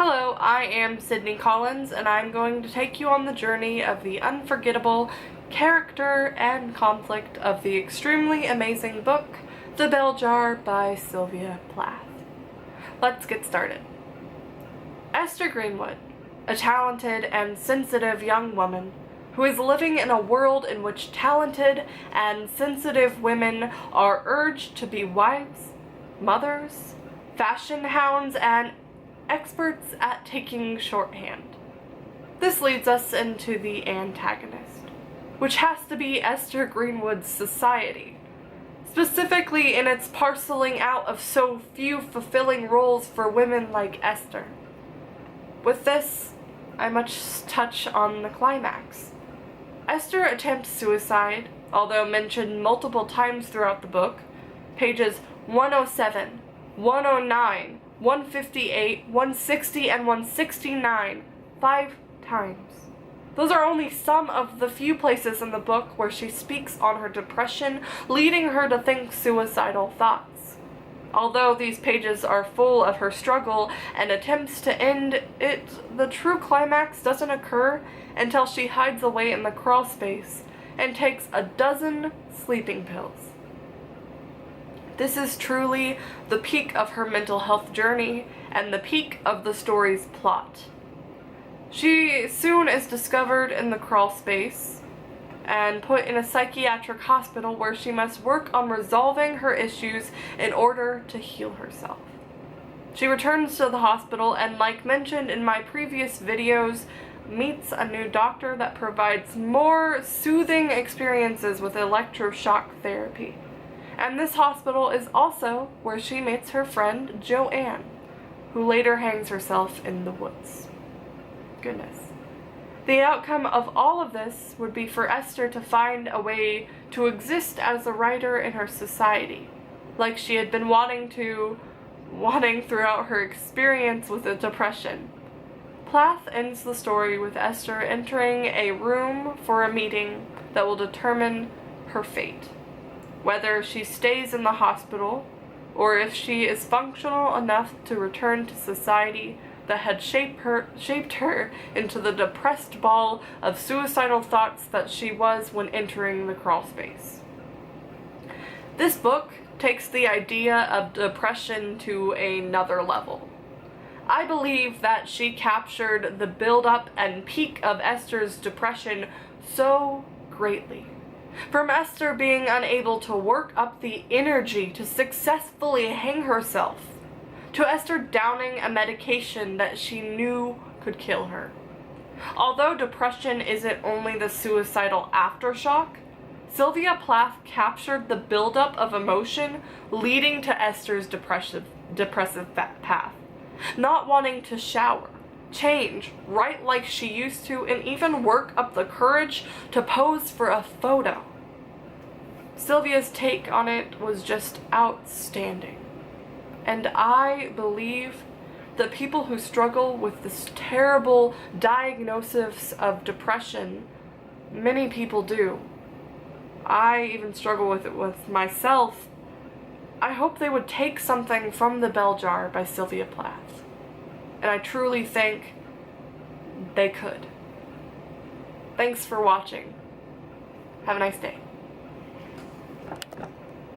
Hello, I am Sydney Collins, and I'm going to take you on the journey of the unforgettable character and conflict of the extremely amazing book, The Bell Jar by Sylvia Plath. Let's get started. Esther Greenwood, a talented and sensitive young woman who is living in a world in which talented and sensitive women are urged to be wives, mothers, fashion hounds, and experts at taking shorthand. This leads us into the antagonist, which has to be Esther Greenwood's society, specifically in its parceling out of so few fulfilling roles for women like Esther. With this, I must touch on the climax. Esther attempts suicide, although mentioned multiple times throughout the book, pages 107, 109, 158, 160, and 169, 5 times. Those are only some of the few places in the book where she speaks on her depression, leading her to think suicidal thoughts. Although these pages are full of her struggle and attempts to end it, the true climax doesn't occur until she hides away in the crawl space and takes a dozen sleeping pills. This is truly the peak of her mental health journey and the peak of the story's plot. She soon is discovered in the crawl space and put in a psychiatric hospital where she must work on resolving her issues in order to heal herself. She returns to the hospital and, like mentioned in my previous videos, meets a new doctor that provides more soothing experiences with electroshock therapy. And this hospital is also where she meets her friend Joanne, who later hangs herself in the woods. Goodness. The outcome of all of this would be for Esther to find a way to exist as a writer in her society, like she had been wanting throughout her experience with the depression. Plath ends the story with Esther entering a room for a meeting that will determine her fate. Whether she stays in the hospital, or if she is functional enough to return to society that had shaped her into the depressed ball of suicidal thoughts that she was when entering the crawl space. This book takes the idea of depression to another level. I believe that she captured the build-up and peak of Esther's depression so greatly. From Esther being unable to work up the energy to successfully hang herself, to Esther downing a medication that she knew could kill her. Although depression isn't only the suicidal aftershock, Sylvia Plath captured the buildup of emotion leading to Esther's depressive path. Not wanting to shower, change, write like she used to, and even work up the courage to pose for a photo. Sylvia's take on it was just outstanding. And I believe that people who struggle with this terrible diagnosis of depression, many people do. I even struggle with it with myself. I hope they would take something from The Bell Jar by Sylvia Plath. And I truly think they could. Thanks for watching. Have a nice day.